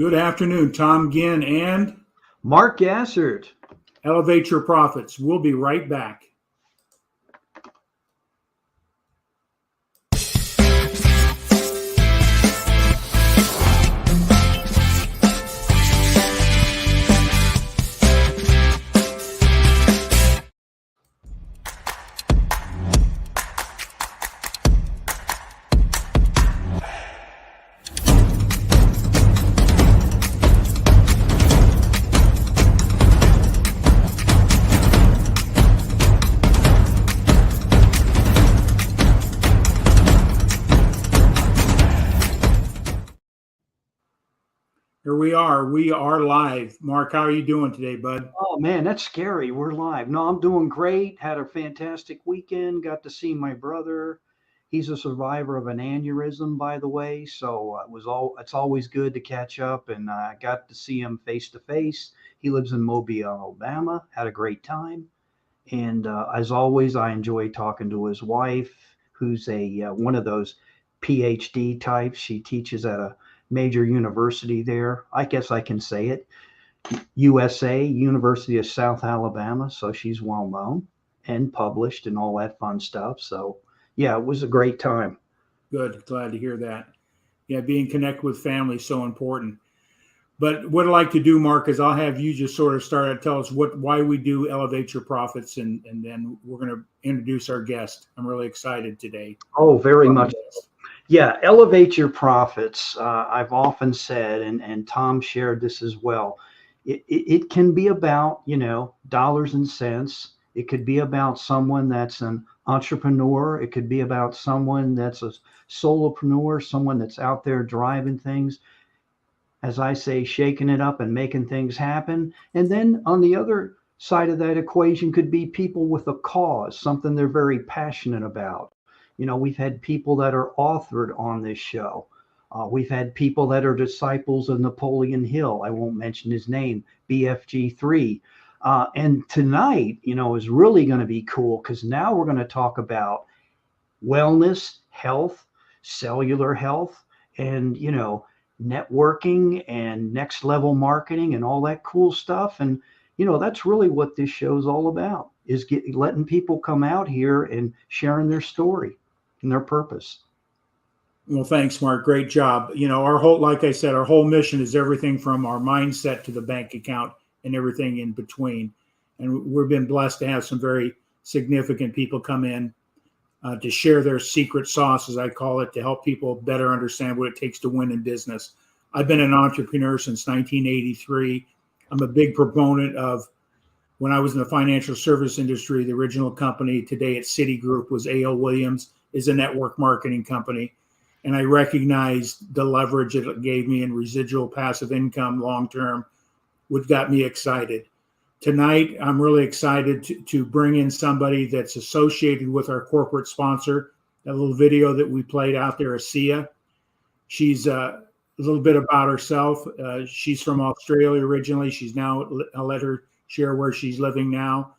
Good afternoon, Tom Ginn and Mark Gassert. Elevate Your Profits. We'll be right back. Here we are. We are live. Mark, how are you doing today, bud? Oh man, that's scary. We're live. No, I'm doing great. Had a fantastic weekend. Got to see my brother. He's a survivor of an aneurysm, by the way. So it's always good to catch up, and I got to see him face to face. He lives in Mobile, Alabama. Had a great time, and as always, I enjoy talking to his wife, who's a one of those PhD types. She teaches at a major university there. I guess I can say it. USA, University of South Alabama. So she's well known and published and all that fun stuff. So yeah, it was a great time. Good. Glad to hear that. Yeah, being connected with family is so important. But what I'd like to do, Mark, is I'll have you just sort of start to tell us why we do Elevate Your Profits, and then we're going to introduce our guest. I'm really excited today. Oh, very much. Yeah, Elevate Your Profits. I've often said, and Tom shared this as well. It can be about, dollars and cents. It could be about someone that's an entrepreneur. It could be about someone that's a solopreneur, someone that's out there driving things, as I say, shaking it up and making things happen. And then on the other side of that equation could be people with a cause, something they're very passionate about. We've had people that are authored on this show. We've had people that are disciples of Napoleon Hill. I won't mention his name, BFG3. And tonight, is really going to be cool because now we're going to talk about wellness, health, cellular health, and, networking and next level marketing and all that cool stuff. And, that's really what this show's all about, is letting people come out here and sharing their story and their purpose. Well, thanks, Mark. Great job. Like I said, our whole mission is everything from our mindset to the bank account and everything in between. And we've been blessed to have some very significant people come in to share their secret sauce, as I call it, to help people better understand what it takes to win in business. I've been an entrepreneur since 1983. I'm a big proponent of, when I was in the financial service industry, the original company today at Citigroup was A.L. Williams, is a network marketing company. And I recognized the leverage it gave me in residual passive income long-term, which got me excited. Tonight, I'm really excited to bring in somebody that's associated with our corporate sponsor. That little video that we played out there, Asia. She's a little bit about herself. She's from Australia originally. She's now, I'll let her share where she's living now.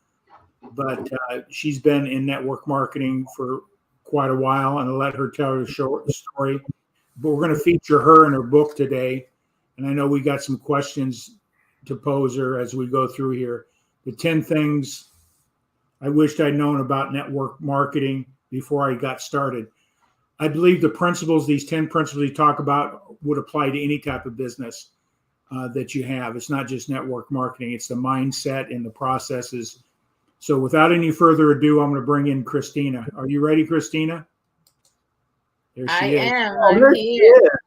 But she's been in network marketing for quite a while, and I'll let her tell her short story. But we're going to feature her in her book today. And I know we got some questions to pose her as we go through here. The 10 things I wished I'd known about network marketing before I got started. I believe these 10 principles you talk about would apply to any type of business that you have. It's not just network marketing. It's the mindset and the processes. So without any further ado, I'm going to bring in Cristina. Are you ready, Cristina? There she is. I'm here.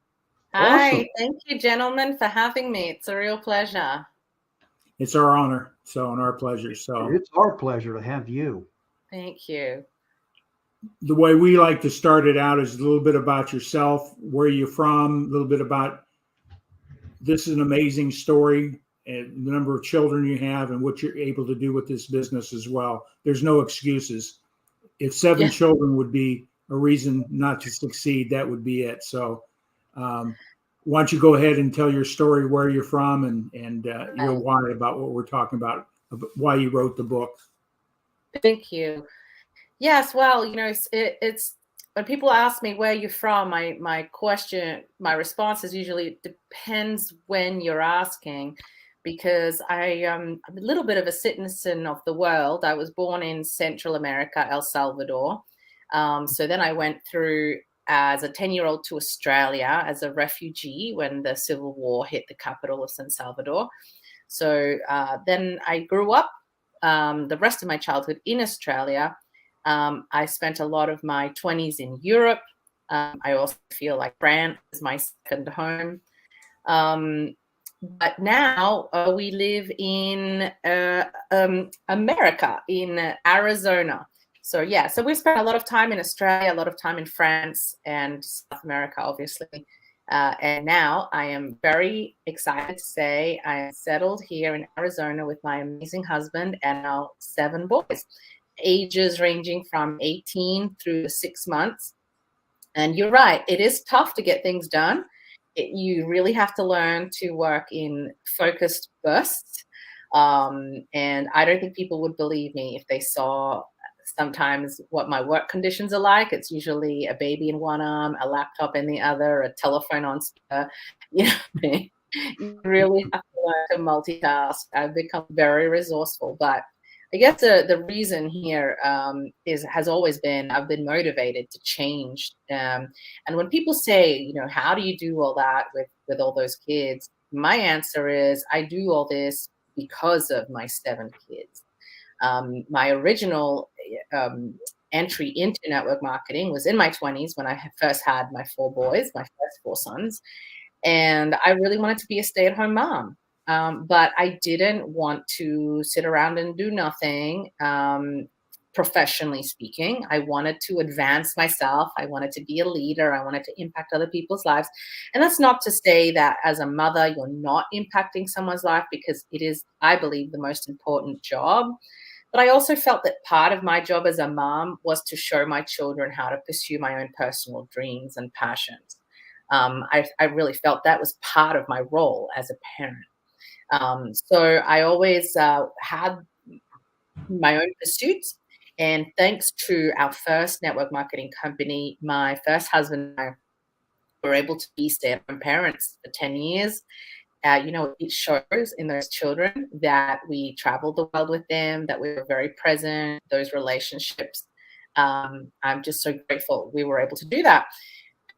Hi, awesome. Thank you, gentlemen, for having me. It's a real pleasure. It's our honor, and our pleasure. So it's our pleasure to have you. Thank you. The way we like to start it out is a little bit about yourself, where you're from, a little bit about, this is an amazing story, and the number of children you have and what you're able to do with this business as well. There's no excuses. If 7 children would be a reason not to succeed, that would be it. So why don't you go ahead and tell your story, where you're from, and your why about what we're talking about why you wrote the book. Thank you. Yes, well, it's when people ask me where you're from, my response is usually it depends when you're asking, because I'm a little bit of a citizen of the world. I was born in Central America, El Salvador. So then I went through as a 10-year-old to Australia as a refugee when the Civil War hit the capital of San Salvador. So then I grew up the rest of my childhood in Australia. I spent a lot of my 20s in Europe. I also feel like France is my second home. But now we live in America, in Arizona. So yeah, so we spent a lot of time in Australia, a lot of time in France and South America, obviously. And now I am very excited to say I am settled here in Arizona with my amazing husband and our 7 boys, ages ranging from 18 through 6 months. And you're right, it is tough to get things done. You really have to learn to work in focused bursts. And I don't think people would believe me if they saw sometimes what my work conditions are like. It's usually a baby in one arm, a laptop in the other, a telephone on speaker. You know, you really have to learn to multitask. I've become very resourceful, but I guess the reason here has always been I've been motivated to change. And when people say, you know, how do you do all that with all those kids? My answer is I do all this because of my 7 kids. My original entry into network marketing was in my 20s when I first had my 4 boys, my first 4 sons. And I really wanted to be a stay-at-home mom. But I didn't want to sit around and do nothing, professionally speaking. I wanted to advance myself. I wanted to be a leader. I wanted to impact other people's lives. And that's not to say that as a mother, you're not impacting someone's life, because it is, I believe, the most important job. But I also felt that part of my job as a mom was to show my children how to pursue my own personal dreams and passions. I really felt that was part of my role as a parent. So I always had my own pursuits. And thanks to our first network marketing company, my first husband and I were able to be stay-at-home parents for 10 years. You know, it shows in those children that we traveled the world with them, that we were very present, those relationships. I'm just so grateful we were able to do that.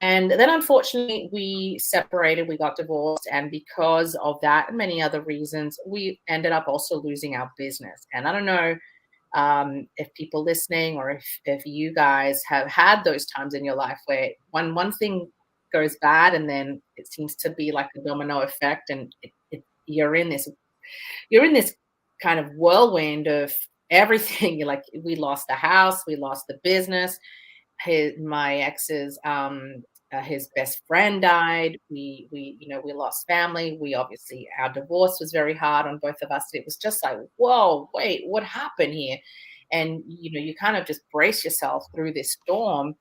And then unfortunately, we separated, we got divorced. And because of that and many other reasons, we ended up also losing our business. And I don't know if people listening or if you guys have had those times in your life where one thing goes bad and then it seems to be like a domino effect, and you're in this kind of whirlwind of everything. You're like, we lost the house, we lost the business. My ex's his best friend died. We lost family. We obviously, our divorce was very hard on both of us. It was just like, whoa, wait, what happened here? And you kind of just brace yourself through this storm.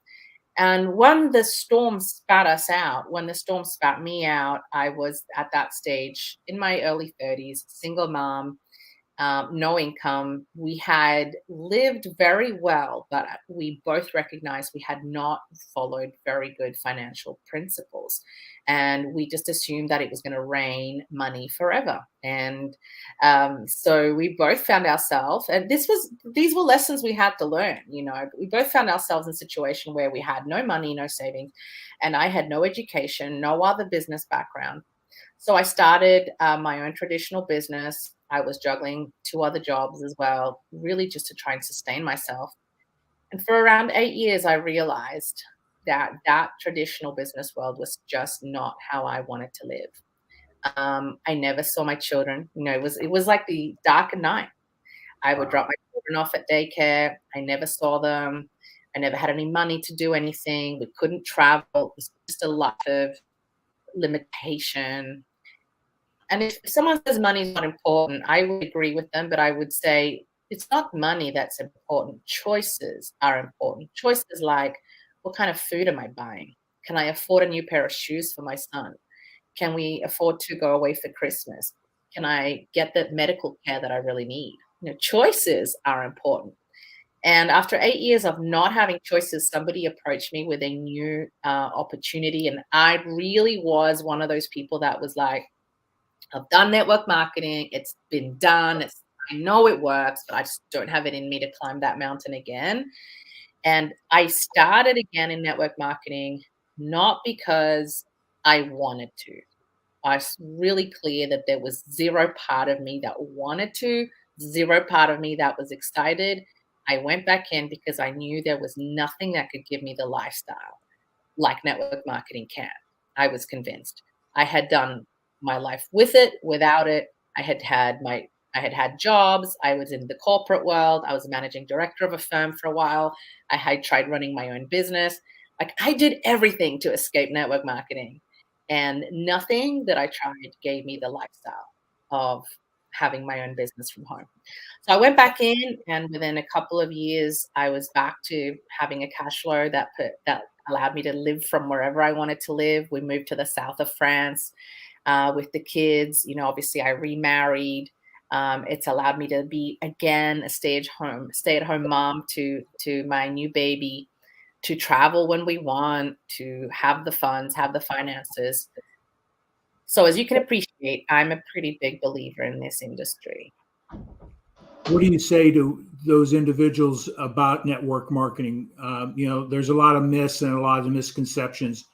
And when the storm spat us out, when the storm spat me out, I was at that stage in my early 30s, single mom, no income. We had lived very well, but we both recognized we had not followed very good financial principles. And we just assumed that it was going to rain money forever. And so we both found ourselves, and these were lessons we had to learn. We both found ourselves in a situation where we had no money, no savings, and I had no education, no other business background. So I started my own traditional business. I was juggling 2 other jobs as well, really just to try and sustain myself. And for around 8 years, I realized that traditional business world was just not how I wanted to live. I never saw my children. It was like the dark of night. I would drop my children off at daycare. I never saw them. I never had any money to do anything. We couldn't travel. It was just a lot of limitation. And if someone says money is not important, I would agree with them, but I would say it's not money that's important. Choices are important. Choices like, what kind of food am I buying? Can I afford a new pair of shoes for my son? Can we afford to go away for Christmas? Can I get the medical care that I really need? Choices are important. And after 8 years of not having choices, somebody approached me with a new opportunity. And I really was one of those people that was like, I've done network marketing. It's been done. I know it works, but I just don't have it in me to climb that mountain again. And I started again in network marketing, not because I wanted to. I was really clear that there was zero part of me that wanted to, zero part of me that was excited. I went back in because I knew there was nothing that could give me the lifestyle like network marketing can. I was convinced. I had done my life with it, without it. I had had jobs. I was in the corporate world. I was a managing director of a firm for a while. I had tried running my own business. Like I did everything to escape network marketing. And nothing that I tried gave me the lifestyle of having my own business from home. So I went back in, and within a couple of years, I was back to having a cash flow that allowed me to live from wherever I wanted to live. We moved to the south of France with the kids. You know, obviously, I remarried. It's allowed me to be again a stay-at-home mom to my new baby, to travel when we want, to have the funds, have the finances. So as you can appreciate, I'm a pretty big believer in this industry. What do you say to those individuals about network marketing? You know, there's a lot of myths and a lot of misconceptions.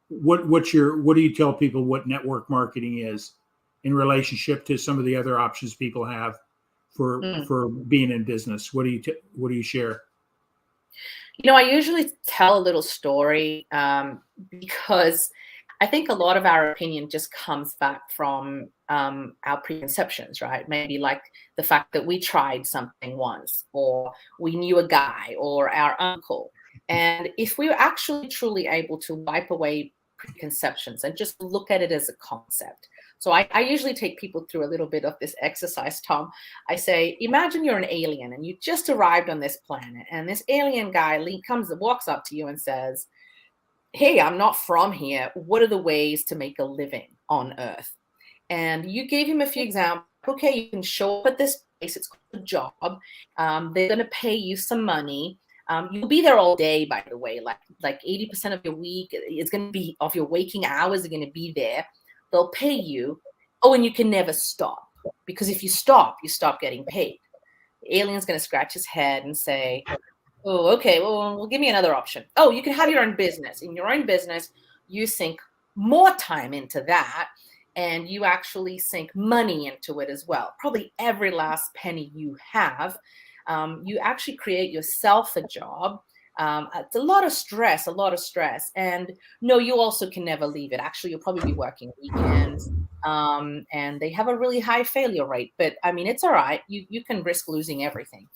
What do you tell people what network marketing is in relationship to some of the other options people have for being in business? What do you share? You know, I usually tell a little story because I think a lot of our opinion just comes back from our preconceptions, right? Maybe like the fact that we tried something once, or we knew a guy, or our uncle. And if we were actually truly able to wipe away preconceptions and just look at it as a concept. So I usually take people through a little bit of this exercise, Tom. I say, imagine you're an alien and you just arrived on this planet, and this alien guy walks up to you and says, hey, I'm not from here. What are the ways to make a living on Earth? And you gave him a few examples. Okay, you can show up at this place. It's called a job. They're going to pay you some money. You'll be there all day, by the way. Like 80% of your week is going to be of your waking hours are going to be there. They'll pay you. Oh, and you can never stop, because if you stop getting paid. The alien's going to scratch his head and say, oh, okay, well, give me another option. Oh, you can have your own business. In your own business, you sink more time into that, and you actually sink money into it as well. Probably every last penny you have. You actually create yourself a job. It's a lot of stress. And no, you also can never leave it. Actually, you'll probably be working weekends. And they have a really high failure rate. But I mean, it's all right. You can risk losing everything.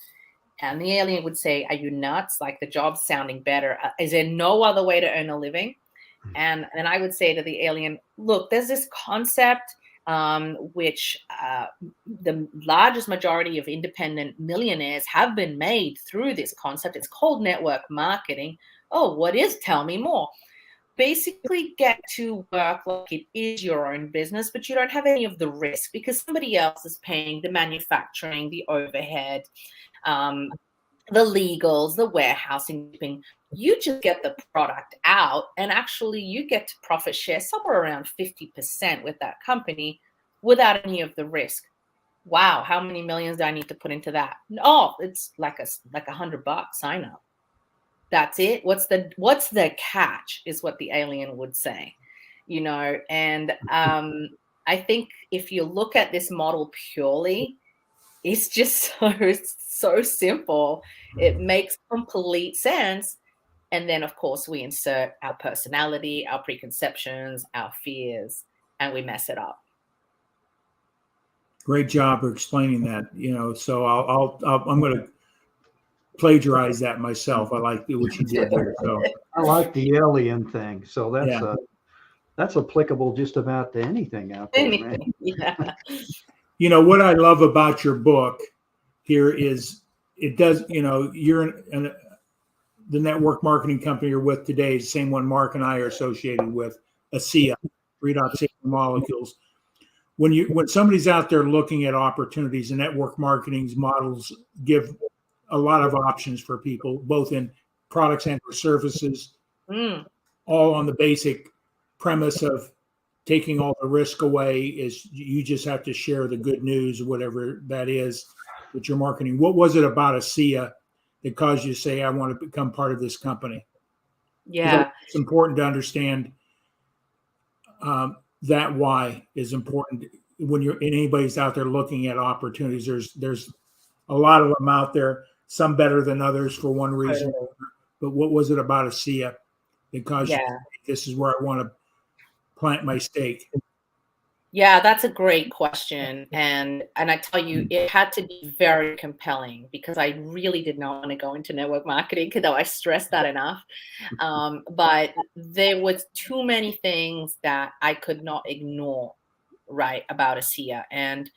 And the alien would say, are you nuts? Like, the job's sounding better. Is there no other way to earn a living? And then I would say to the alien, look, there's this concept which the largest majority of independent millionaires have been made through this concept. It's called network marketing. Oh, what is? Tell me more. Basically get to work like it is your own business, but you don't have any of the risk because somebody else is paying the manufacturing, the overhead, the legals, the warehousing. You just get the product out, and actually you get to profit share somewhere around 50% with that company without any of the risk. Wow, how many millions do I need to put into that? Oh, it's like $100 sign up. That's it. What's the catch is what the alien would say, you know. And I think if you look at this model purely, it's just so simple. It makes complete sense. And then, of course, we insert our personality, our preconceptions, our fears, and we mess it up. Great job of explaining that. You know, so I'm going to plagiarize that myself. I like what you did there. So I like the alien thing. So that's applicable just about to anything out there, man. Yeah. You know, what I love about your book here is it does, you know, you're the network marketing company you're with today is the same one Mark and I are associated with, ASEA, redox molecules. When somebody's out there looking at opportunities, and network marketing's models give a lot of options for people, both in products and for services, Mm. all on the basic premise of taking all the risk away. Is you just have to share the good news, whatever that is, with your marketing. What was it about ASEA that caused you to say, I want to become part of this company? Yeah. It's important to understand that why is important when you're anybody's out there looking at opportunities. There's a lot of them out there, some better than others for one reason. But what was it about ASEA that caused you to say, this is where I want to plant my stake? Yeah, that's a great question. And I tell you, it had to be very compelling because I really did not want to go into network marketing, though I stressed that enough. But there was too many things that I could not ignore, right, about ASEA. And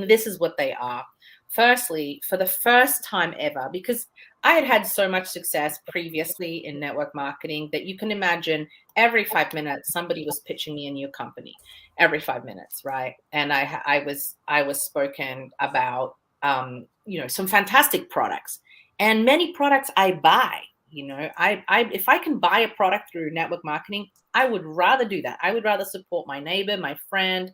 this is what they are. Firstly, for the first time ever, because I had had so much success previously in network marketing that you can imagine every 5 minutes somebody was pitching me a new company. Every 5 minutes, right? And I was spoken about, some fantastic products, and many products I buy. I if I can buy a product through network marketing, I would rather do that. I would rather support my neighbor, my friend,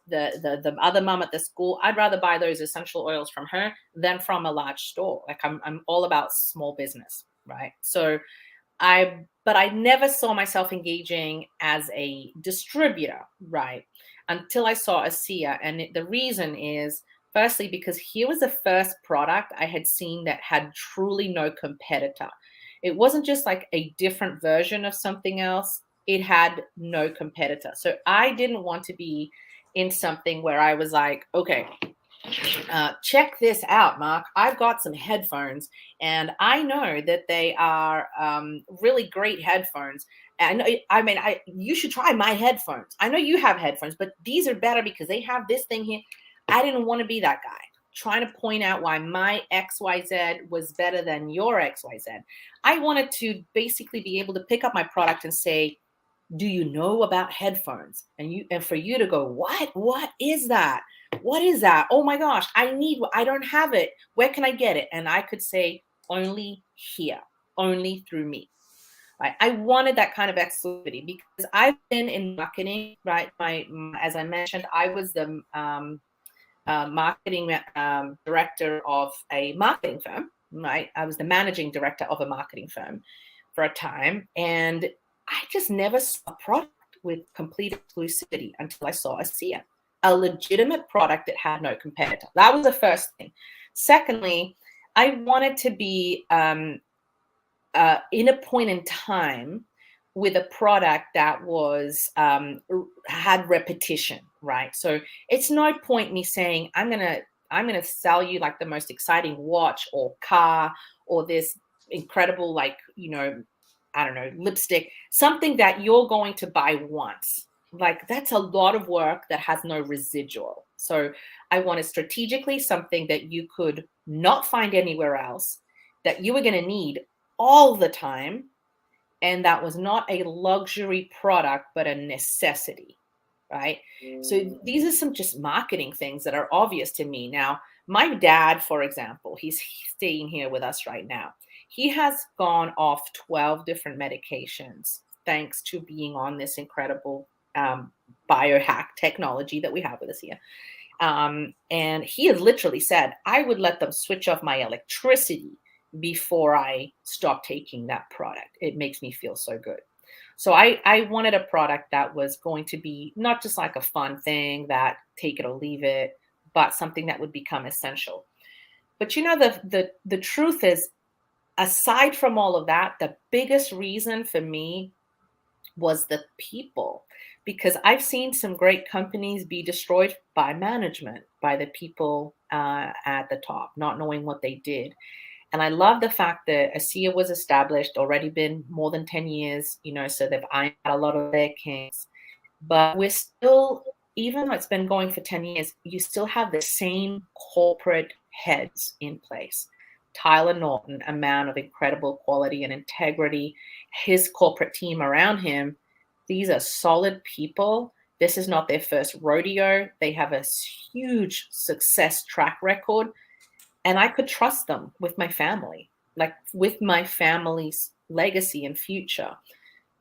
the other mom at the school. I'd rather buy those essential oils from her than from a large store. Like I'm all about small business, right? So but I never saw myself engaging as a distributor, right? Until I saw ASEA. And the reason is, firstly, because here was the first product I had seen that had truly no competitor. It wasn't just like a different version of something else. It had no competitor. So I didn't want to be in something where I was like, okay, check this out, Mark. I've got some headphones, and I know that they are really great headphones. And you should try my headphones. I know you have headphones, but these are better because they have this thing here. I didn't want to be that guy trying to point out why my XYZ was better than your XYZ. I wanted to basically be able to pick up my product and say, do you know about headphones? And for you to go, what is that? What is that? Oh my gosh, I don't have it. Where can I get it? And I could say, only here, only through me. Right? I wanted that kind of exclusivity because I've been in marketing, right? As I mentioned, I was the marketing director of a marketing firm, right? I was the managing director of a marketing firm for a time. And I just never saw a product with complete exclusivity until I saw ASEA, a legitimate product that had no competitor. That was the first thing. Secondly, I wanted to be in a point in time with a product that was had repetition, right? So it's no point me saying I'm gonna sell you like the most exciting watch or car or this incredible I don't know, lipstick, something that you're going to buy once. Like that's a lot of work that has no residual. So I wanted strategically something that you could not find anywhere else, that you were going to need all the time, and that was not a luxury product, but a necessity, right? So these are some just marketing things that are obvious to me. Now, my dad, for example, he's staying here with us right now. He has gone off 12 different medications thanks to being on this incredible biohack technology that we have with us here. And he has literally said, I would let them switch off my electricity before I stop taking that product. It makes me feel so good. So I wanted a product that was going to be not just like a fun thing that take it or leave it, but something that would become essential. But the truth is, aside from all of that, the biggest reason for me was the people, because I've seen some great companies be destroyed by management, by the people at the top, not knowing what they did. And I love the fact that ASEA was established, already been more than 10 years, so they've ironed out a lot of their kinks. But we're still, even though it's been going for 10 years, you still have the same corporate heads in place. Tyler Norton, a man of incredible quality and integrity, his corporate team around him, these are solid people. This is not their first rodeo. They have a huge success track record. and I could trust them with my family, like with my family's legacy and future.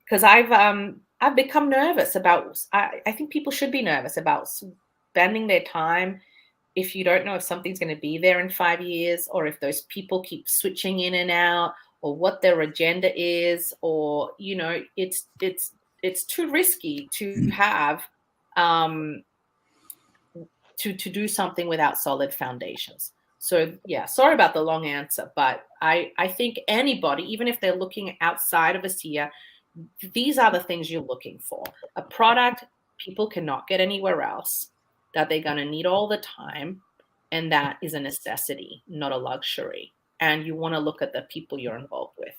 Because I've become nervous about, I think people should be nervous about spending their time if you don't know if something's going to be there in 5 years, or if those people keep switching in and out, or what their agenda is, or, you know, it's too risky to have to do something without solid foundations. So yeah, sorry about the long answer, but I think anybody, even if they're looking outside of ASEA, these are the things you're looking for. A product people cannot get anywhere else, that they're going to need all the time, and that is a necessity, not a luxury. And you want to look at the people you're involved with.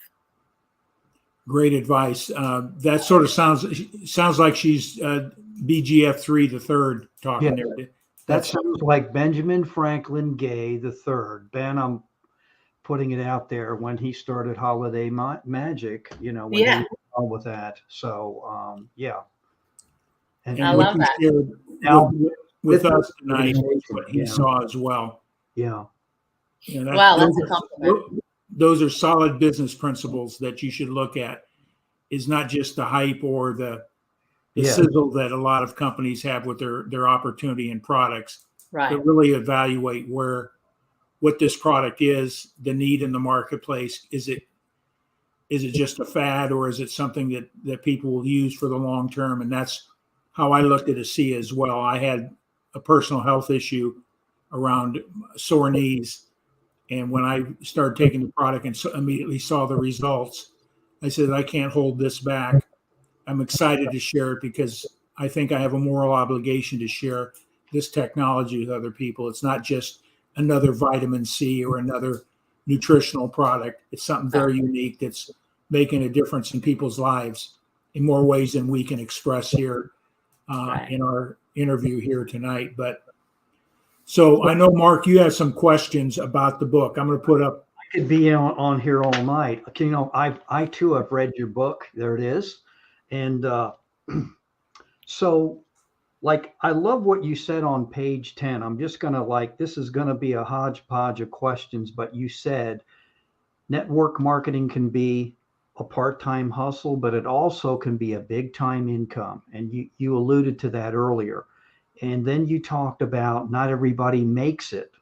Great advice. That sort of sounds like she's BGF3 the third talking there. That sounds like Benjamin Franklin Gay the third. Ben, I'm putting it out there, when he started Holiday Magic, you know, when he was involved with that. So yeah. And I love that. Now, with us tonight, what he saw as well. Yeah. You know, wow, that's a compliment. Those are solid business principles that you should look at. Is not just the hype or the sizzle that a lot of companies have with their opportunity and products, right? But really evaluate what this product is, the need in the marketplace. Is it just a fad, or is it something that people will use for the long term? And that's how I looked at ASEA as well. I had a personal health issue around sore knees. And when I started taking the product and immediately saw the results, I said, I can't hold this back. I'm excited to share it because I think I have a moral obligation to share this technology with other people. It's not just another vitamin C or another nutritional product. It's something very unique that's making a difference in people's lives in more ways than we can express here in our interview here tonight. But so I know, Mark, you have some questions about the book. I'm going to put up. I could be on here all night. You know, I too have read your book. There it is. And so, like, I love what you said on page 10. I'm just going to, this is going to be a hodgepodge of questions, but you said network marketing can be a part-time hustle, but it also can be a big-time income. And you alluded to that earlier. And then you talked about not everybody makes it,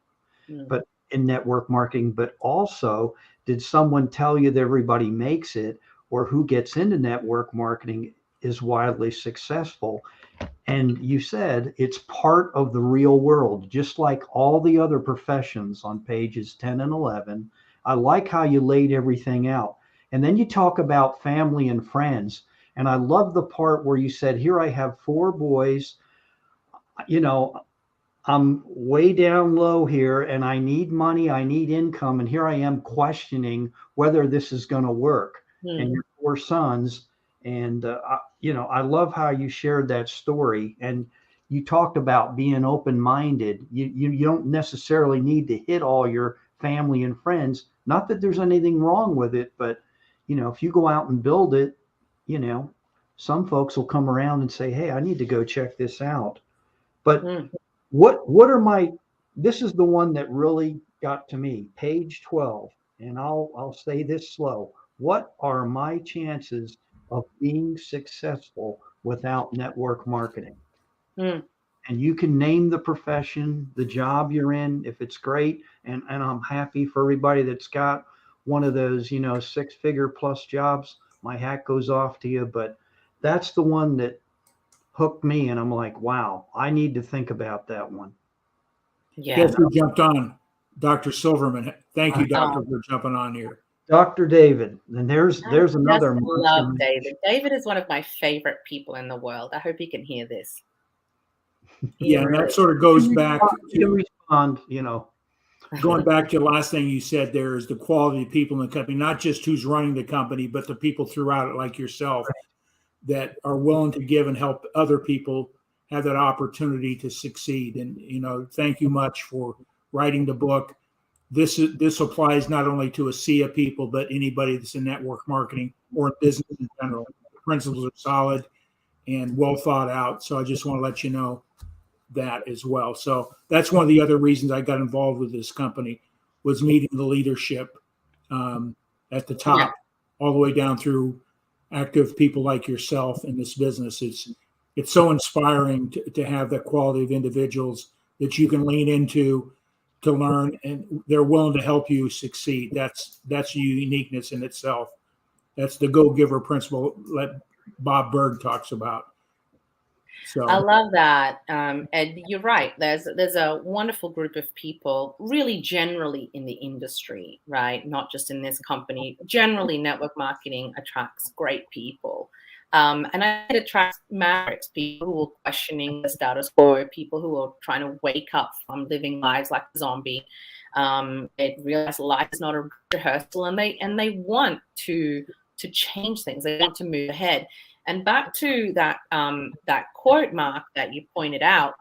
but in network marketing, but also, did someone tell you that everybody makes it, or who gets into network marketing is wildly successful? And you said it's part of the real world, just like all the other professions on pages 10 and 11. I like how you laid everything out. And then you talk about family and friends. And I love the part where you said, here I have 4 boys, you know, I'm way down low here and I need money, I need income. And here I am questioning whether this is going to work. And your 4 sons. And, you know, I love how you shared that story. And you talked about being open-minded. You don't necessarily need to hit all your family and friends. Not that there's anything wrong with it, but, you know, if you go out and build it, you know, some folks will come around and say, hey, I need to go check this out. But what are this is the one that really got to me, page 12, and I'll say this slow. What are my chances of being successful without network marketing? And you can name the profession, the job you're in, if it's great. And I'm happy for everybody that's got one of those, you know, 6-figure plus jobs. My hat goes off to you, but that's the one that hooked me. And I'm like, wow, I need to think about that one. Yeah. Guess who jumped on? Dr. Silverman. Thank you, Doctor, for jumping on here. Dr. David. And there's another. I love David. David is one of my favorite people in the world. I hope he can hear this. Yeah, and that sort of goes back to respond, you know. Going back to the last thing you said, there is the quality of people in the company, not just who's running the company, but the people throughout it, like yourself, that are willing to give and help other people have that opportunity to succeed. And, you know, thank you much for writing the book. This applies not only to ASEA people, but anybody that's in network marketing or in business in general. The principles are solid and well thought out. So I just want to let you know that as well. So that's one of the other reasons I got involved with this company. was meeting the leadership at the top, all the way down through active people like yourself in this business. It's so inspiring to have that quality of individuals that you can lean into to learn, and they're willing to help you succeed. That's a uniqueness in itself. That's the go-giver principle that Bob Berg talks about. So I love that. And you're right. There's a wonderful group of people, really generally in the industry, right? Not just in this company. Generally, network marketing attracts great people. And it attracts mavericks, people who are questioning the status quo, people who are trying to wake up from living lives like a zombie. They realize life is not a rehearsal, and they want to change things. They want to move ahead. And back to that that quote, Mark, that you pointed out,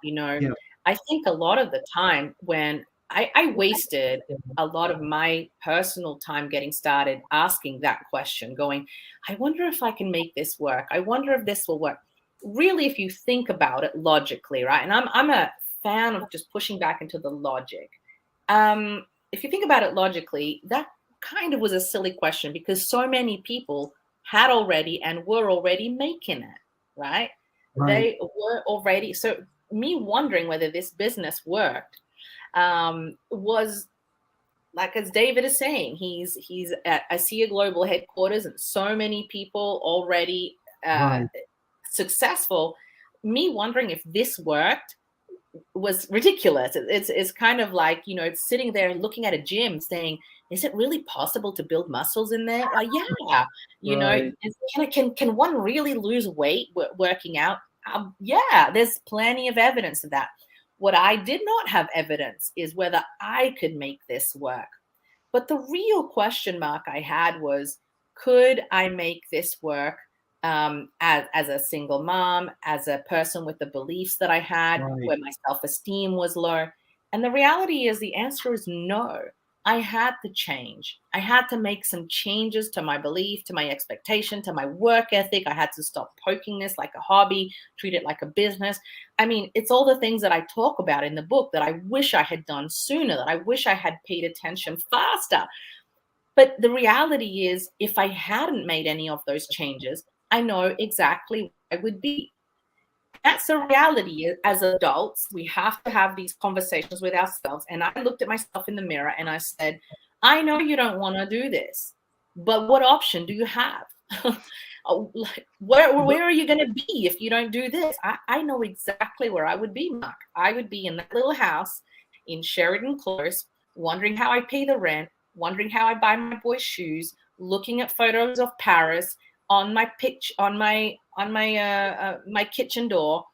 I think a lot of the time when I wasted a lot of my personal time getting started asking that question, going, I wonder if I can make this work. I wonder if this will work. Really, if you think about it logically, right? And I'm a fan of just pushing back into the logic. If you think about it logically, that kind of was a silly question because so many people had already and were already making it, right? They were already. So me wondering whether this business worked was, like, as David is saying, he's at ASEA Global headquarters and so many people already successful. Me wondering if this worked was ridiculous. It's kind of like, it's sitting there looking at a gym saying, is it really possible to build muscles in there? Yeah. Can one really lose weight working out? Yeah, there's plenty of evidence of that. What I did not have evidence is whether I could make this work. But the real question mark I had was, could I make this work as a single mom, as a person with the beliefs that I had, where my self-esteem was low? And the reality is the answer is no. I had to change. I had to make some changes to my belief, to my expectation, to my work ethic. I had to stop poking this like a hobby, treat it like a business. I mean, it's all the things that I talk about in the book that I wish I had done sooner, that I wish I had paid attention faster. But the reality is, if I hadn't made any of those changes, I know exactly where I would be. That's a reality. As adults, we have to have these conversations with ourselves. And I looked at myself in the mirror and I said, I know you don't want to do this, but what option do you have? Where are you going to be if you don't do this? I know exactly where I would be, Mark. I would be in that little house in Sheridan Close, wondering how I pay the rent, wondering how I buy my boys shoes, looking at photos of Paris on my my kitchen door.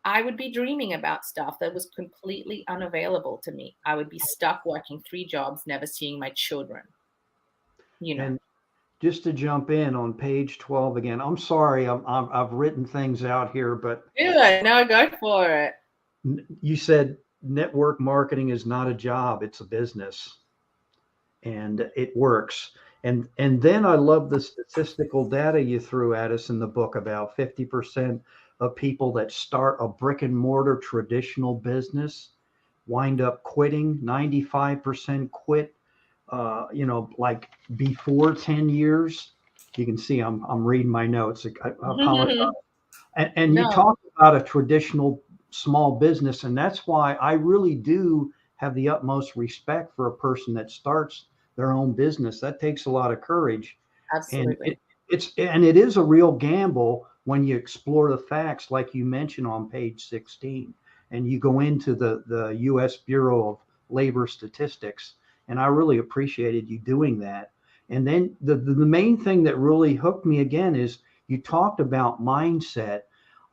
I would be dreaming about stuff that was completely unavailable to me. I would be stuck working 3 jobs, never seeing my children. And just to jump in on page 12 again, I'm sorry, I've written things out here, but good. No, go for it. You said network marketing is not a job; it's a business, and it works. And then I love the statistical data you threw at us in the book about 50% of people that start a brick and mortar traditional business wind up quitting. 95% quit, like before 10 years. You can see I'm reading my notes. I apologize. And you talk about a traditional small business, and that's why I really do have the utmost respect for a person that starts their own business. That takes a lot of courage. Absolutely. And it is a real gamble when you explore the facts, like you mentioned on page 16, and you go into the U.S. Bureau of Labor Statistics. And I really appreciated you doing that. And then the main thing that really hooked me again is you talked about mindset.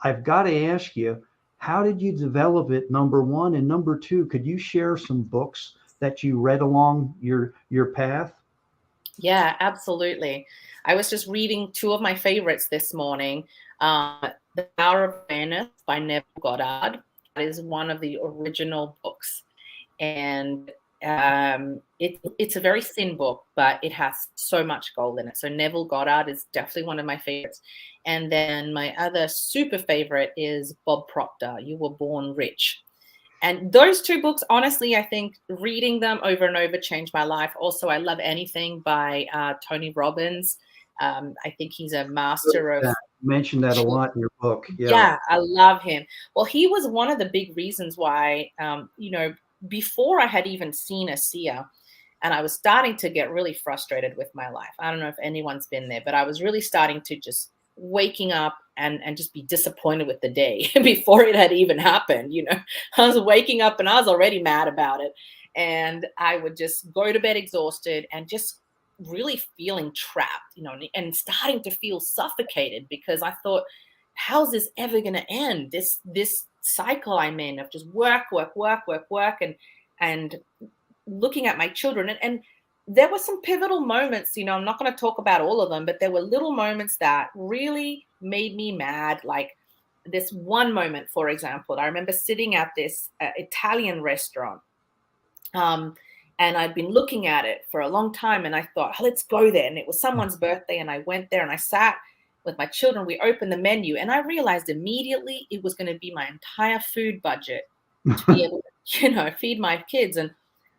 I've got to ask you, how did you develop it, number one? And number two, could you share some books that you read along your path? Yeah, absolutely. I was just reading 2 of my favorites this morning. The Power of Awareness by Neville Goddard. That is one of the original books. And it's a very thin book, but it has so much gold in it. So Neville Goddard is definitely one of my favorites. And then my other super favorite is Bob Proctor, You Were Born Rich. And those two books, honestly, I think reading them over and over changed my life. Also, I love anything by Tony Robbins. I think he's a master of. You mentioned that a lot in your book. Yeah, I love him. Well, he was one of the big reasons why, before I had even seen a seer, and I was starting to get really frustrated with my life. I don't know if anyone's been there, but I was really starting to just waking up and just be disappointed with the day before it had even happened. I was waking up and I was already mad about it. And I would just go to bed exhausted and just really feeling trapped, and starting to feel suffocated because I thought, how's this ever going to end? This cycle I'm in of just work, and looking at my children. And there were some pivotal moments, I'm not going to talk about all of them, but there were little moments that really made me mad. Like this one moment, for example, I remember sitting at this Italian restaurant. And I'd been looking at it for a long time and I thought, oh, let's go there. And it was someone's birthday and I went there and I sat with my children. We opened the menu and I realized immediately it was going to be my entire food budget to be able to, feed my kids. And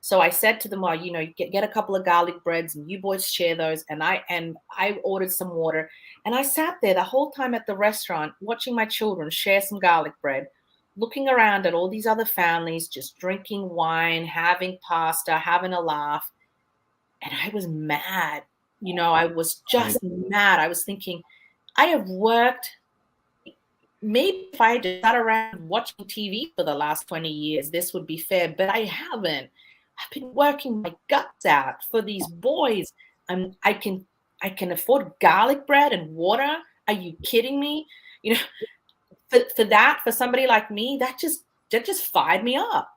so I said to them, well, get a couple of garlic breads and you boys share those. And I ordered some water and I sat there the whole time at the restaurant watching my children share some garlic bread, looking around at all these other families, just drinking wine, having pasta, having a laugh. And I was mad. I was just mad. I was thinking, I have worked, maybe if I had just sat around watching TV for the last 20 years, this would be fair, but I haven't. I've been working my guts out for these boys. I can afford garlic bread and water. Are you kidding me? For somebody like me, that just fired me up,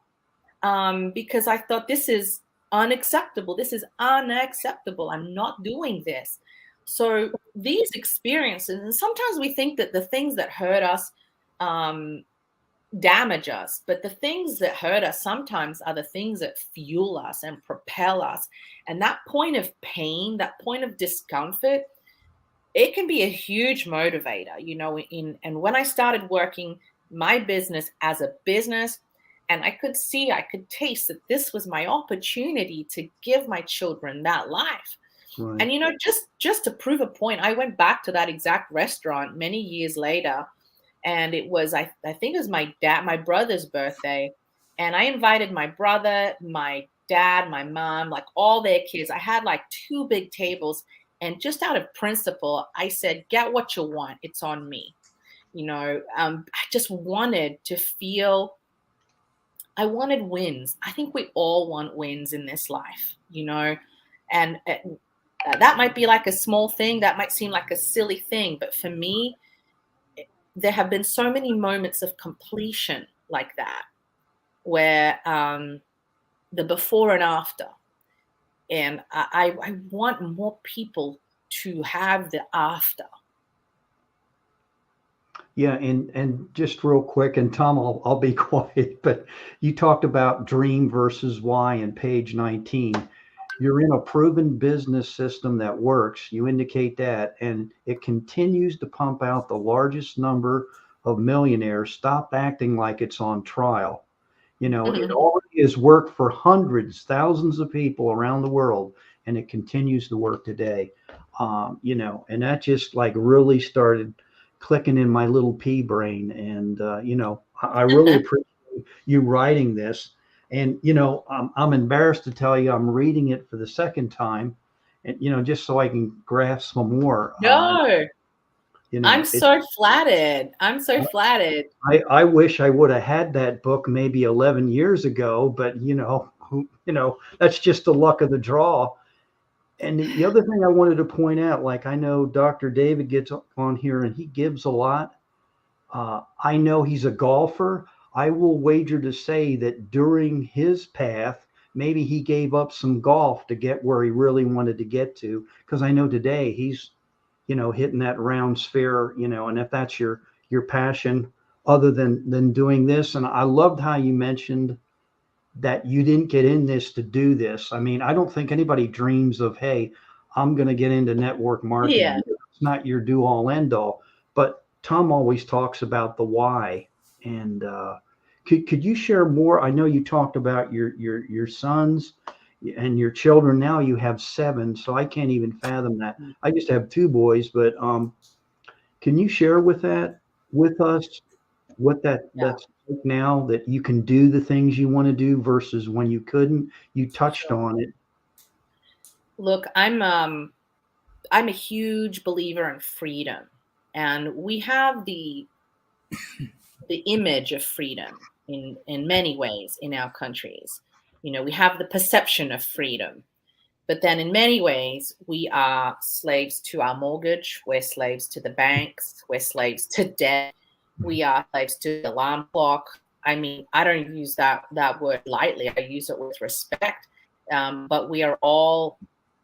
because I thought this is unacceptable. This is unacceptable. I'm not doing this. So these experiences, and sometimes we think that the things that hurt us damage us, but the things that hurt us sometimes are the things that fuel us and propel us. And that point of pain, that point of discomfort, it can be a huge motivator, and when I started working my business as a business, and I could taste that this was my opportunity to give my children that life. Right. And, just to prove a point, I went back to that exact restaurant many years later, and it was, I think it was my brother's birthday. And I invited my brother, my dad, my mom, like all their kids. I had like 2 big tables. And just out of principle, I said, get what you want. It's on me. I just wanted to feel, I wanted wins. I think we all want wins in this life, and that might be like a small thing. That might seem like a silly thing. But for me, there have been so many moments of completion like that, where the before and after. And I want more people to have the after. Yeah, and just real quick, and Tom, I'll be quiet, but you talked about dream versus why in page 19. You're in a proven business system that works. You indicate that, and it continues to pump out the largest number of millionaires. Stop acting like it's on trial. It already has worked for hundreds, thousands of people around the world, and it continues to work today. And that just like really started clicking in my little pea brain. And, I really appreciate you writing this. And, I'm embarrassed to tell you, I'm reading it for the second time, and, just so I can grasp some more. No. I'm so flattered. I'm so flattered. I wish I would have had that book maybe 11 years ago, but that's just the luck of the draw. And the other thing I wanted to point out, like I know Dr. David gets on here and he gives a lot. I know he's a golfer. I will wager to say that during his path, maybe he gave up some golf to get where he really wanted to get to. Because I know today he's hitting that round sphere, and if that's your passion other than doing this. And I loved how you mentioned that you didn't get in this to do this. I mean, I don't think anybody dreams of, hey, I'm going to get into network marketing. Yeah. It's not your do all end all, but Tom always talks about the why. And, Could you share more? I know you talked about your sons and your children. Now you have 7, so I can't even fathom that. I just have 2 boys, but can you share with us what Yeah. that's like now, that you can do the things you want to do versus when you couldn't? You touched on it. Look, I'm a huge believer in freedom, and we have the image of freedom in many ways in our countries. You know, we have the perception of freedom, but then in many ways we are slaves to our mortgage, we're slaves to the banks, we're slaves to debt, we are slaves to the alarm clock. I mean, I don't use that word lightly, I use it with respect. But we are all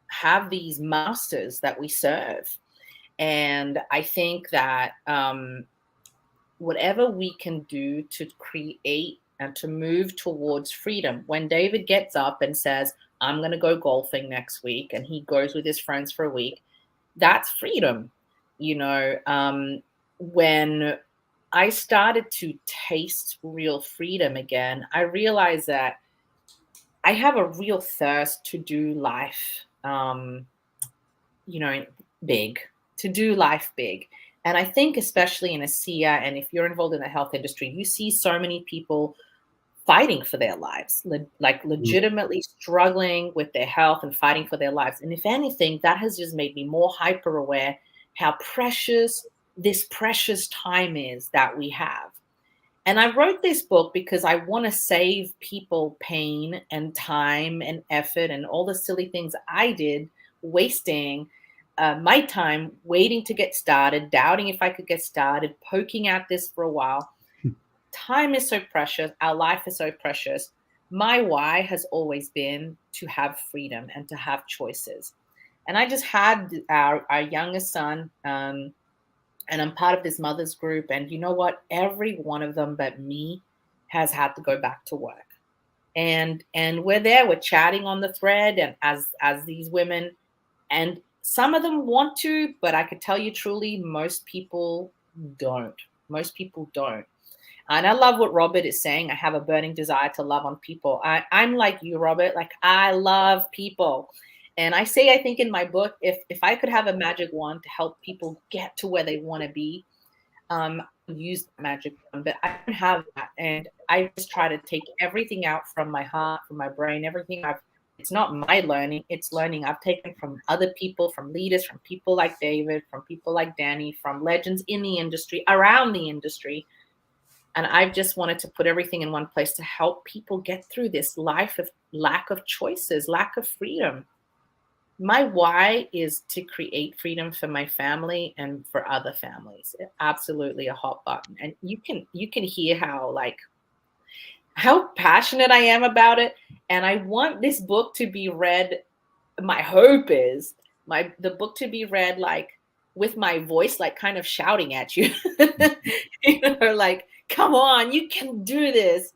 have these masters that we serve. And I think that whatever we can do to create and to move towards freedom, when David gets up and says, I'm going to go golfing next week, and he goes with his friends for a week, that's freedom. You know, when I started to taste real freedom again, I realized that I have a real thirst to do life, you know, big, to do life big. And I think especially in ASEA, and if you're involved in the health industry, you see so many people fighting for their lives, like legitimately struggling with their health and fighting for their lives. And if anything, that has just made me more hyper aware how precious this precious time is that we have. And I wrote this book because I want to save people pain and time and effort and all the silly things I did, wasting my time waiting to get started, doubting if I could get started, poking at this for a while. Time is so precious. Our life is so precious. My why has always been to have freedom and to have choices. And I just had our youngest son, and I'm part of this mother's group. And you know what? Every one of them but me has had to go back to work. And we're there, we're chatting on the thread, and as these women, and some of them want to, but I could tell you truly, most people don't. Most people don't. And I love what Robert is saying. I have a burning desire to love on people. I'm like you, Robert. Like, I love people. And I say, I think in my book, if I could have a magic wand to help people get to where they want to be, I would use the magic wand. But I don't have that. And I just try to take everything out from my heart, from my brain, everything it's not my learning, it's learning I've taken from other people, from leaders, from people like David, from people like Danny, from legends in the industry, around the industry. And I've just wanted to put everything in one place to help people get through this life of lack of choices, lack of freedom. My why is to create freedom for my family and for other families. Absolutely a hot button. And you can hear how passionate I am about it. And I want this book to be read. My hope is the book to be read like with my voice, like kind of shouting at you, you know, like, come on, you can do this.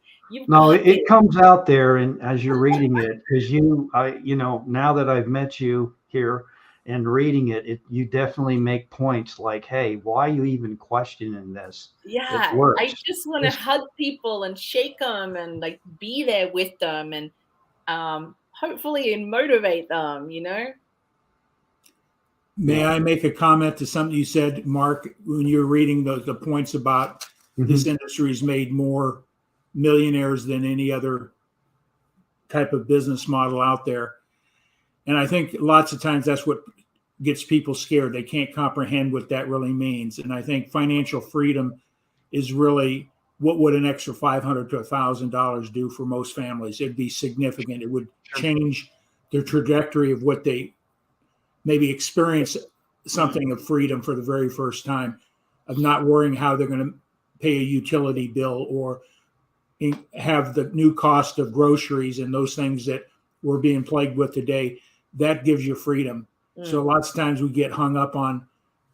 No, it comes out there, and as you're reading it, because now that I've met you here and reading it, you definitely make points like, hey, why are you even questioning this? Yeah, It works. I just want to hug people and shake them and like be there with them and hopefully and motivate them, you know? May I make a comment to something you said, Mark, when you're reading the points about this industry has made more millionaires than any other type of business model out there. And I think lots of times that's what gets people scared. They can't comprehend what that really means. And I think financial freedom is really what would an extra $500 to $1,000 do for most families. It'd be significant. It would change the trajectory of what they maybe experience, something of freedom for the very first time, of not worrying how they're going to pay a utility bill or have the new cost of groceries and those things that we're being plagued with today. That gives you freedom. So lots of times we get hung up on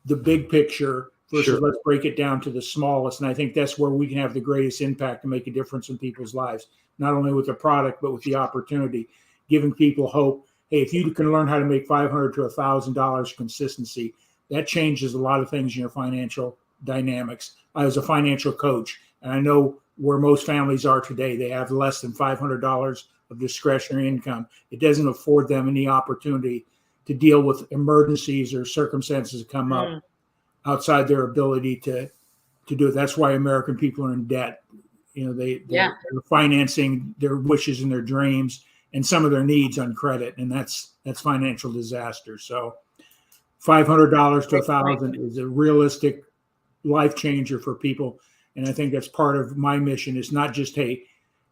the big picture versus let's break it down to the smallest. And I think that's where we can have the greatest impact to make a difference in people's lives, not only with the product, but with the opportunity, giving people hope. Hey, if you can learn how to make $500 to $1,000 consistency, that changes a lot of things in your financial dynamics. I was a financial coach, and I know where most families are today. They have less than $500 of discretionary income. It doesn't afford them any opportunity to deal with emergencies or circumstances that come up outside their ability to do it. That's why American people are in debt. They're financing their wishes and their dreams and some of their needs on credit, and that's financial disaster. So $500 to $1,000 is a realistic life changer for people. And I think that's part of my mission. It's not just, hey,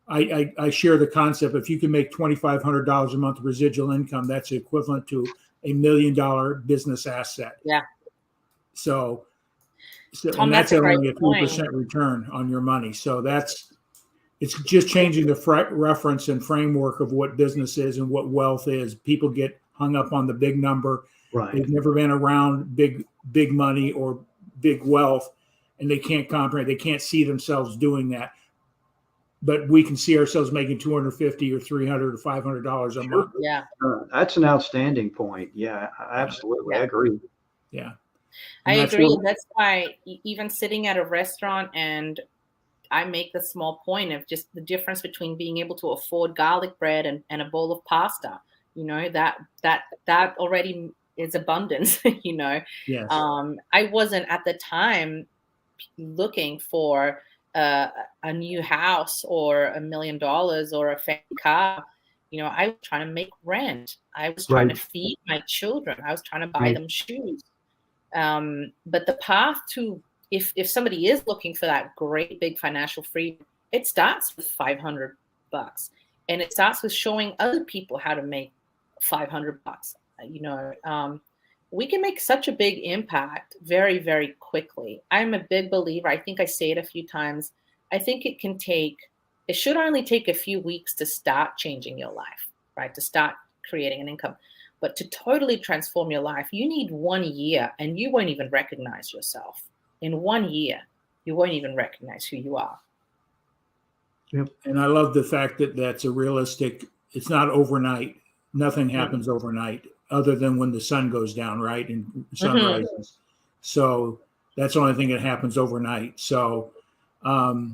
I share the concept. If you can make $2,500 a month residual income, that's equivalent to $1 million business asset. Yeah. So Tom, and that's only a 3% point. return on your money. So it's just changing the reference and framework of what business is and what wealth is. People get hung up on the big number. Right. They've never been around big money or big wealth, and they can't comprehend. They can't see themselves doing that. But we can see ourselves making $250 or $300 or $500 a month. Yeah, that's an outstanding point. Yeah, absolutely. Yeah. I agree. Yeah, I agree. That's why even sitting at a restaurant, and I make the small point of just the difference between being able to afford garlic bread and a bowl of pasta. That already is abundance. Yes. I wasn't at the time looking for a new house or $1 million or a fancy car. I was trying to make rent. I was trying to feed my children. I was trying to buy them shoes. But the path to, if somebody is looking for that great big financial freedom, it starts with $500, and it starts with showing other people how to make $500. We can make such a big impact very, very quickly. I'm a big believer. I think I say it a few times. I think it should only take a few weeks to start changing your life, right? To start creating an income. But to totally transform your life, you need 1 year, and you won't even recognize yourself. In 1 year, you won't even recognize who you are. Yep. And I love the fact that that's a realistic, it's not overnight. Nothing happens overnight other than when the sun goes down, right? And sun rises. So that's the only thing that happens overnight. So part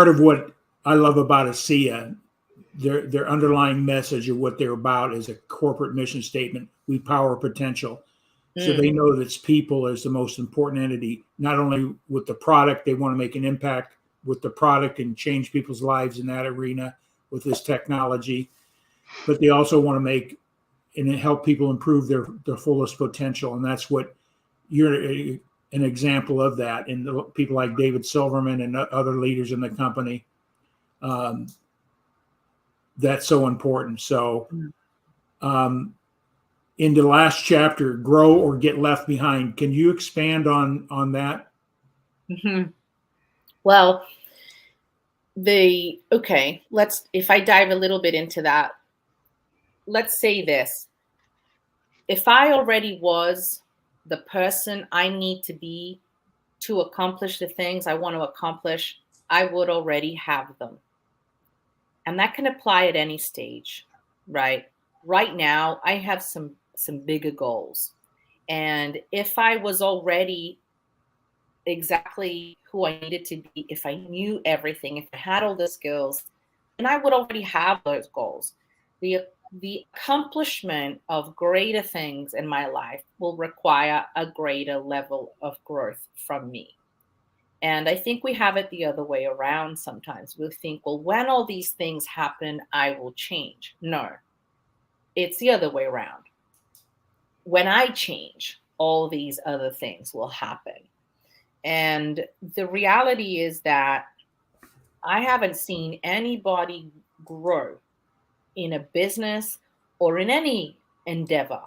of what I love about ASEA, their underlying message of what they're about is a corporate mission statement. We power potential. So they know that people is the most important entity, not only with the product, they want to make an impact with the product and change people's lives in that arena with this technology, but they also want to make and help people improve their fullest potential. And that's what you're an example of that. And people like David Silverman and other leaders in the company, that's so important. So in the last chapter, grow or get left behind. Can you expand on that? Well, if I dive a little bit into that, let's say this. If I already was the person I need to be to accomplish the things I want to accomplish, I would already have them. And that can apply at any stage, right? Right now, I have some bigger goals. And if I was already exactly who I needed to be, if I knew everything, if I had all the skills, then I would already have those goals. The accomplishment of greater things in my life will require a greater level of growth from me. And I think we have it the other way around sometimes. We think, well, when all these things happen, I will change. No, it's the other way around. When I change, all these other things will happen. And the reality is that I haven't seen anybody grow in a business or in any endeavor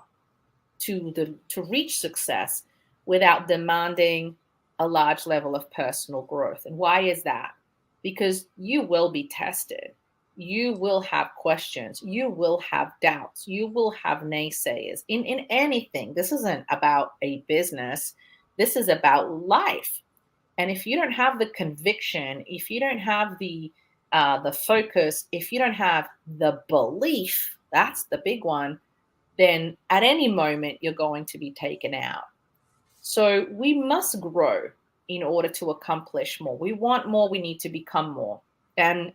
to reach success without demanding a large level of personal growth. And why is that? Because you will be tested. You will have questions. You will have doubts. You will have naysayers in anything. This isn't about a business. This is about life. And if you don't have the conviction, if you don't have the focus, if you don't have the belief, that's the big one, then at any moment you're going to be taken out. So we must grow in order to accomplish more. We want more, we need to become more. And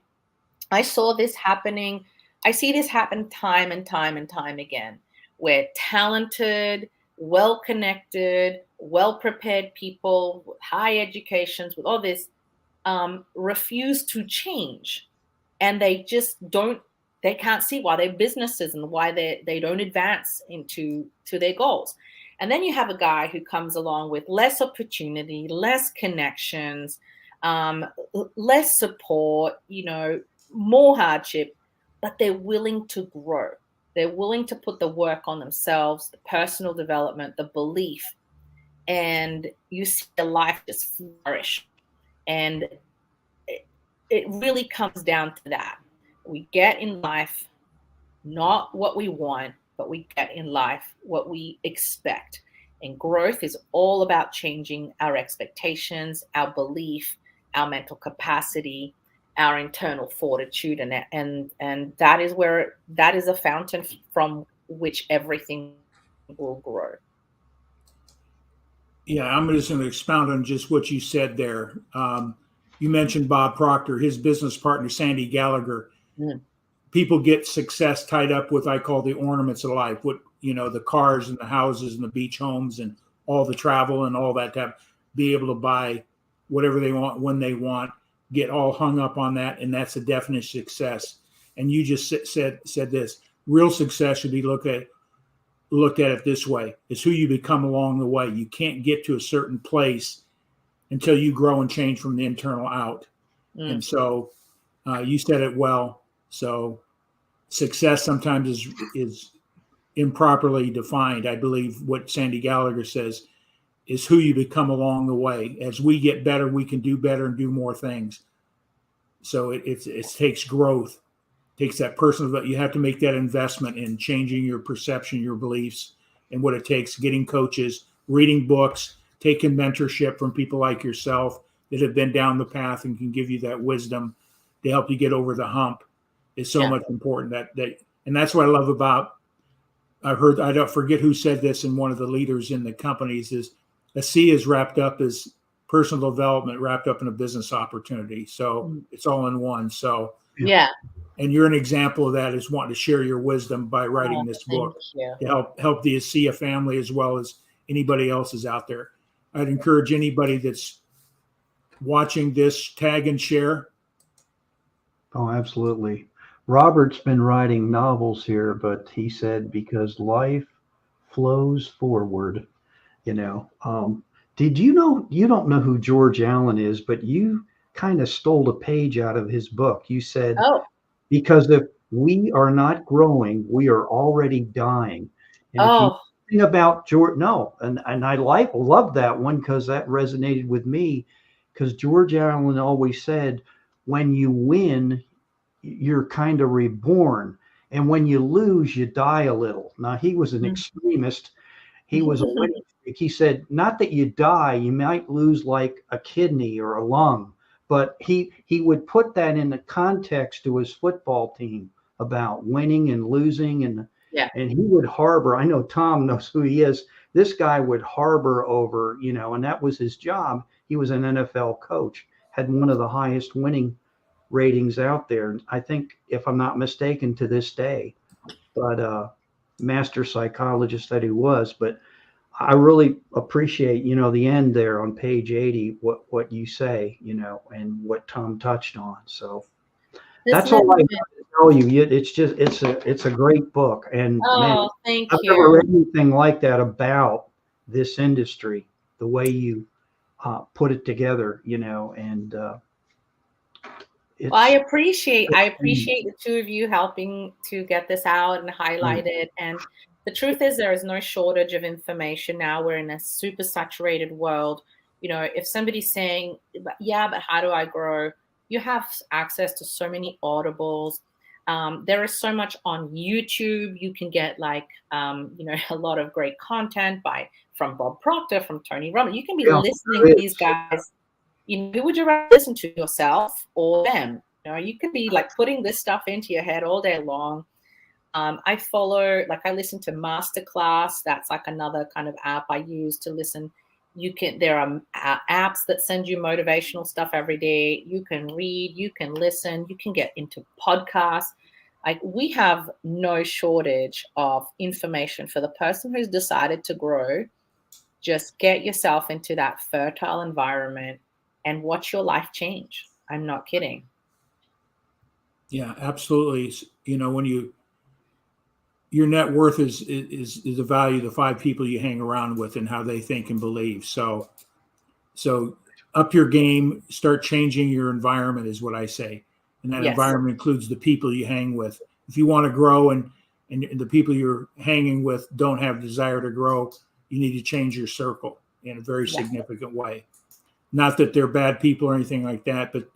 I saw this happening. I see this happen time and time and time again, where talented, well-connected, well-prepared people with high educations, with all this, refuse to change. And they just don't, they can't see why their businesses and why they don't advance to their goals. And then you have a guy who comes along with less opportunity, less connections, less support, more hardship, but they're willing to grow. They're willing to put the work on themselves, the personal development, the belief, and you see their life just flourish. And it really comes down to that. We get in life not what we want, but we get in life what we expect. And growth is all about changing our expectations, our belief, our mental capacity, our internal fortitude, and that is a fountain from which everything will grow. Yeah, I'm just going to expound on just what you said there. You mentioned Bob Proctor, his business partner, Sandy Gallagher. Mm. People get success tied up with, I call the ornaments of life, what, the cars and the houses and the beach homes and all the travel and all that to be able to buy whatever they want when they want, get all hung up on that. And that's a definite success. And you just said this, real success should be looked at it this way. It's who you become along the way. You can't get to a certain place until you grow and change from the internal out. Mm. And so you said it well. So success sometimes is improperly defined. I believe what Sandy Gallagher says is who you become along the way. As we get better, we can do better and do more things. So it takes growth, takes that personal, but you have to make that investment in changing your perception, your beliefs, and what it takes, getting coaches, reading books, taking mentorship from people like yourself that have been down the path and can give you that wisdom to help you get over the hump is so much important. And that's what I love about, I don't forget who said this, in one of the leaders in the companies, is a C is wrapped up as personal development wrapped up in a business opportunity. So it's all in one. So yeah. And you're an example of that, is wanting to share your wisdom by writing this book to help the ASEA family as well as anybody else is out there. I'd encourage anybody that's watching this, tag and share. Oh, absolutely. Robert's been writing novels here, but he said because life flows forward, Did you know, you don't know who George Allen is, but you kind of stole a page out of his book. You said, because if we are not growing, we are already dying. And if you think about George, and I love that one because that resonated with me, because George Allen always said, when you win, you're kind of reborn. And when you lose, you die a little. Now, he was an extremist. He was a winning streak. He said, not that you die, you might lose like a kidney or a lung, but he would put that in the context to his football team about winning and losing. And he would harbor, I know Tom knows who he is. This guy would harbor over, and that was his job. He was an NFL coach, had one of the highest winning ratings out there. I think, if I'm not mistaken, to this day, but master psychologist that he was. But I really appreciate, the end there on page 80, what you say, and what Tom touched on. So that's all I have to tell you. It's a great book. And man, I've never read anything like that about this industry, the way you put it together, and I appreciate the two of you helping to get this out and highlight it. And the truth is, there is no shortage of information now. We're in a super saturated world. If somebody's saying, but how do I grow? You have access to so many audibles. There is so much on YouTube. You can get a lot of great content from Bob Proctor, from Tony Robbins. You can be listening to these guys. Who would you rather listen to, yourself or them? You could be putting this stuff into your head all day long. I listen to Masterclass. That's another kind of app I use to listen. there are apps that send you motivational stuff every day. You can read, you can listen, you can get into podcasts. Like, we have no shortage of information for the person who's decided to grow. Just get yourself into that fertile environment and watch your life change. I'm not kidding. Yeah, absolutely. You know, when your net worth is the value of the 5 people you hang around with and how they think and believe. So up your game, start changing your environment is what I say. And that Yes. environment includes the people you hang with. If you want to grow and the people you're hanging with don't have desire to grow, you need to change your circle in a very significant way. Not that they're bad people or anything like that, but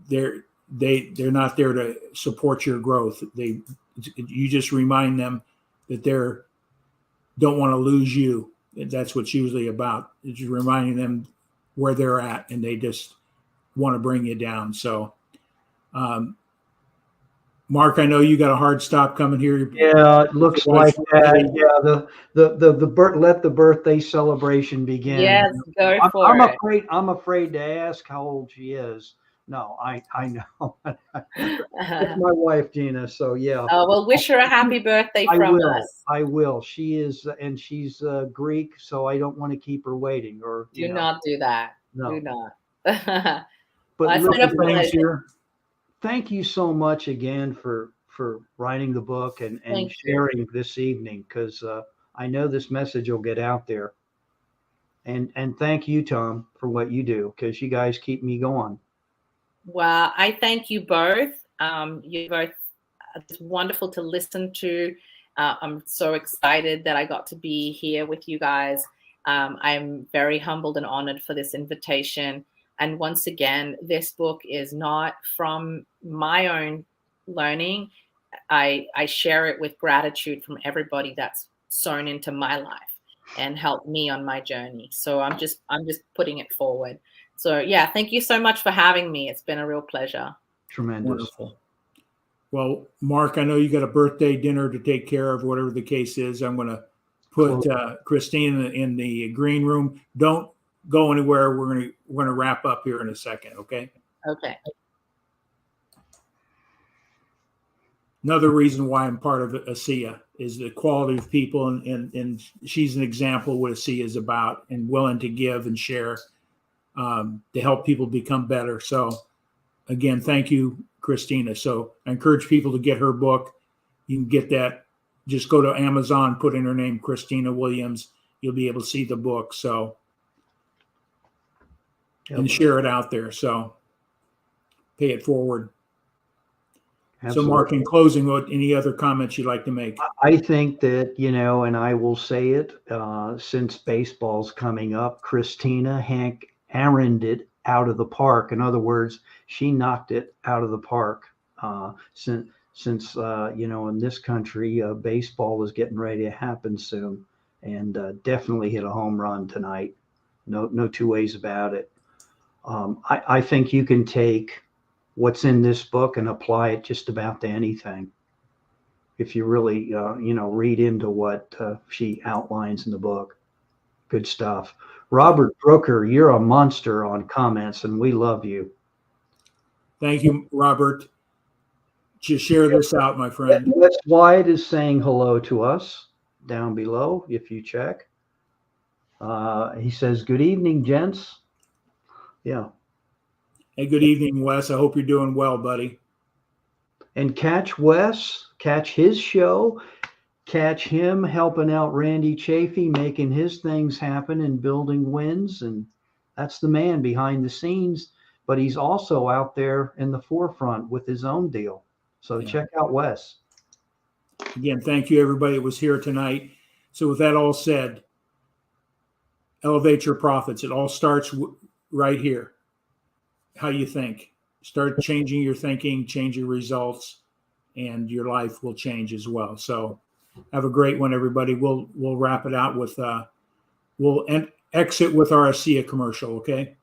they're not there to support your growth. You just remind them that don't want to lose you. That's what's usually about. It's just reminding them where they're at, and they just want to bring you down. So, Mark, I know you got a hard stop coming here. Yeah, it looks like that. Yeah, let the birthday celebration begin. Yes, go for I'm it. I'm afraid to ask how old she is. No, I know. It's my wife, Gina. So yeah. Oh, well, wish her a happy birthday from us. I will. She is, and she's Greek, so I don't want to keep her waiting. Or Do not do that. No. Do not. But Thanks here. Thank you so much again for writing the book and sharing this evening, because I know this message will get out there. And thank you, Tom, for what you do, because you guys keep me going. Well, I thank you both. You're both, it's wonderful to listen to. I'm so excited that I got to be here with you guys. I'm very humbled and honored for this invitation. And once again, this book is not from my own learning. I share it with gratitude from everybody that's sown into my life and helped me on my journey. So I'm just putting it forward. So yeah, thank you so much for having me. It's been a real pleasure. Tremendous. Wonderful. Well, Mark, I know you got a birthday dinner to take care of, whatever the case is. I'm going to put Christine in the green room. Don't go anywhere. We're going to wrap up here in a second. Okay. Okay. Another reason why I'm part of ASEA is the quality of people, and she's an example of what ASEA is about, and willing to give and share to help people become better. So again, thank you, Christina. So I encourage people to get her book. You can get that. Just go to Amazon, put in her name, Cristina Williams. You'll be able to see the book. So, and share it out there. So pay it forward. Absolutely. So Mark, in closing, any other comments you'd like to make? I think that, and I will say it, since baseball's coming up, Cristina Aaroned it out of the park. In other words, she knocked it out of the park. Since in this country, baseball is getting ready to happen soon, and definitely hit a home run tonight. No two ways about it. I think you can take what's in this book and apply it just about to anything, if you really read into what she outlines in the book. Good stuff. Robert Brooker, you're a monster on comments, and we love you. Thank you, Robert. Just share this out, my friend. Wes White is saying hello to us down below, if you check. He says, good evening, gents. Yeah. Hey, good evening, Wes. I hope you're doing well, buddy. And catch Wes, catch his show. Catch him helping out Randy Chafee, making his things happen and building wins. And that's the man behind the scenes, but he's also out there in the forefront with his own deal. So check out Wes. Again, thank you, everybody that was here tonight. So with that all said, elevate your profits. It all starts right here. How you think. Start changing your thinking, change your results, and your life will change as well. So have a great one, everybody. We'll wrap it out with we'll exit with our ASEA commercial, okay?